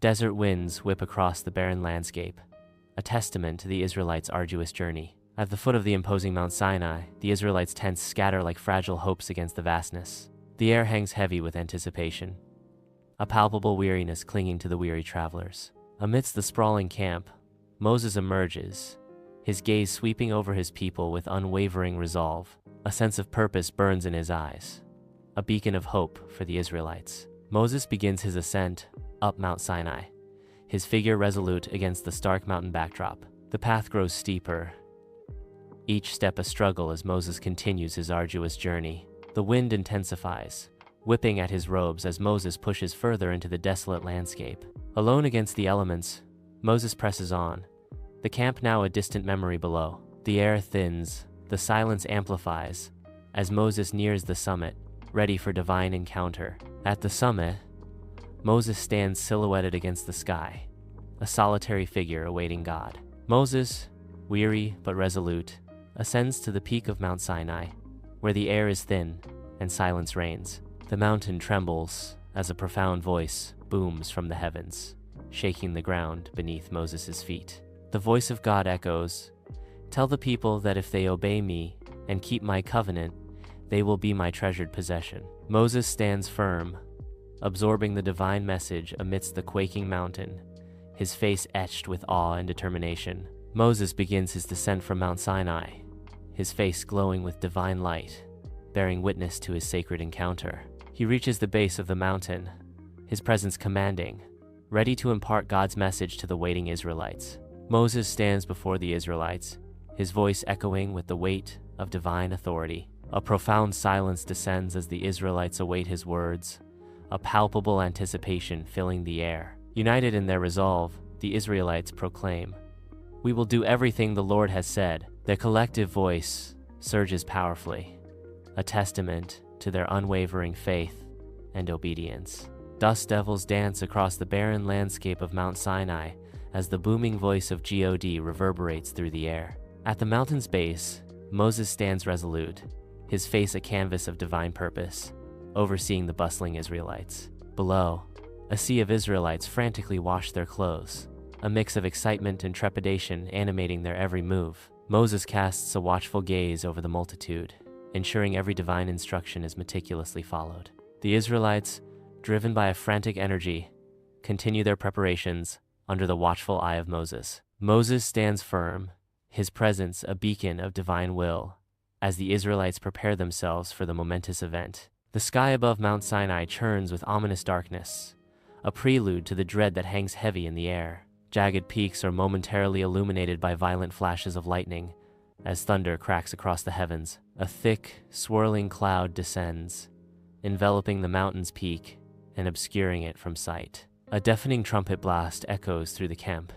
Desert winds whip across the barren landscape, a testament to the Israelites' arduous journey. At the foot of the imposing Mount Sinai, the Israelites' tents scatter like fragile hopes against the vastness. The air hangs heavy with anticipation, a palpable weariness clinging to the weary travelers. Amidst the sprawling camp, Moses emerges, his gaze sweeping over his people with unwavering resolve. A sense of purpose burns in his eyes, a beacon of hope for the Israelites. Moses begins his ascent up Mount Sinai, his figure resolute against the stark mountain backdrop. The path grows steeper, each step a struggle as Moses continues his arduous journey. The wind intensifies, whipping at his robes as Moses pushes further into the desolate landscape. Alone against the elements, Moses presses on, the camp now a distant memory below. The air thins, the silence amplifies, as Moses nears the summit, ready for divine encounter. At the summit, Moses stands silhouetted against the sky, a solitary figure awaiting God. Moses, weary but resolute, ascends to the peak of Mount Sinai, where the air is thin and silence reigns. The mountain trembles as a profound voice booms from the heavens, shaking the ground beneath Moses' feet. The voice of God echoes, "Tell the people that if they obey me and keep my covenant, they will be my treasured possession." Moses stands firm, absorbing the divine message amidst the quaking mountain, his face etched with awe and determination. Moses begins his descent from Mount Sinai, his face glowing with divine light, bearing witness to his sacred encounter. He reaches the base of the mountain, his presence commanding, ready to impart God's message to the waiting Israelites. Moses stands before the Israelites, his voice echoing with the weight of divine authority. A profound silence descends as the Israelites await his words, a palpable anticipation filling the air. United in their resolve, the Israelites proclaim, "We will do everything the Lord has said." Their collective voice surges powerfully, a testament to their unwavering faith and obedience. Dust devils dance across the barren landscape of Mount Sinai as the booming voice of God reverberates through the air. At the mountain's base, Moses stands resolute, his face a canvas of divine purpose, overseeing the bustling Israelites. Below, a sea of Israelites frantically wash their clothes, a mix of excitement and trepidation animating their every move. Moses casts a watchful gaze over the multitude, ensuring every divine instruction is meticulously followed. The Israelites, driven by a frantic energy, continue their preparations under the watchful eye of Moses. Moses stands firm, his presence a beacon of divine will, as the Israelites prepare themselves for the momentous event. The sky above Mount Sinai churns with ominous darkness, a prelude to the dread that hangs heavy in the air. Jagged peaks are momentarily illuminated by violent flashes of lightning, as thunder cracks across the heavens. A thick, swirling cloud descends, enveloping the mountain's peak and obscuring it from sight. A deafening trumpet blast echoes through the camp,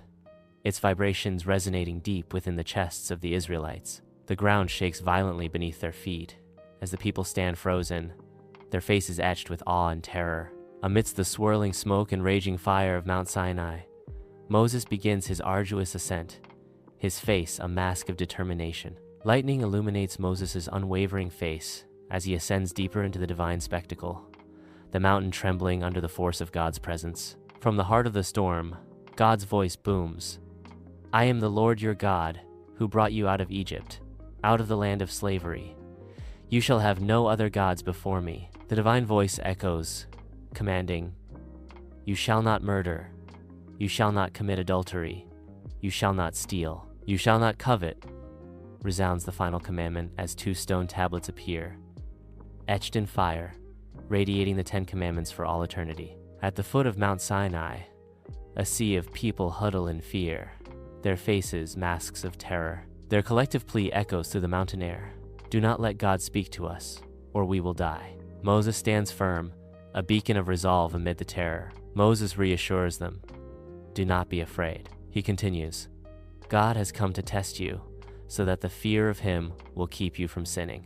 its vibrations resonating deep within the chests of the Israelites. The ground shakes violently beneath their feet, as the people stand frozen, their faces etched with awe and terror. Amidst the swirling smoke and raging fire of Mount Sinai, Moses begins his arduous ascent, his face a mask of determination. Lightning illuminates Moses' unwavering face as he ascends deeper into the divine spectacle, the mountain trembling under the force of God's presence. From the heart of the storm, God's voice booms, "I am the Lord your God, who brought you out of Egypt, out of the land of slavery. You shall have no other gods before me." The divine voice echoes, commanding, "You shall not murder. You shall not commit adultery. You shall not steal. You shall not covet," resounds the final commandment as 2 stone tablets appear, etched in fire, radiating the 10 commandments for all eternity. At the foot of Mount Sinai, a sea of people huddle in fear, their faces masks of terror. Their collective plea echoes through the mountain air, "Do not let God speak to us, or we will die." Moses stands firm, a beacon of resolve amid the terror. Moses reassures them, "Do not be afraid." He continues, "God has come to test you, so that the fear of him will keep you from sinning."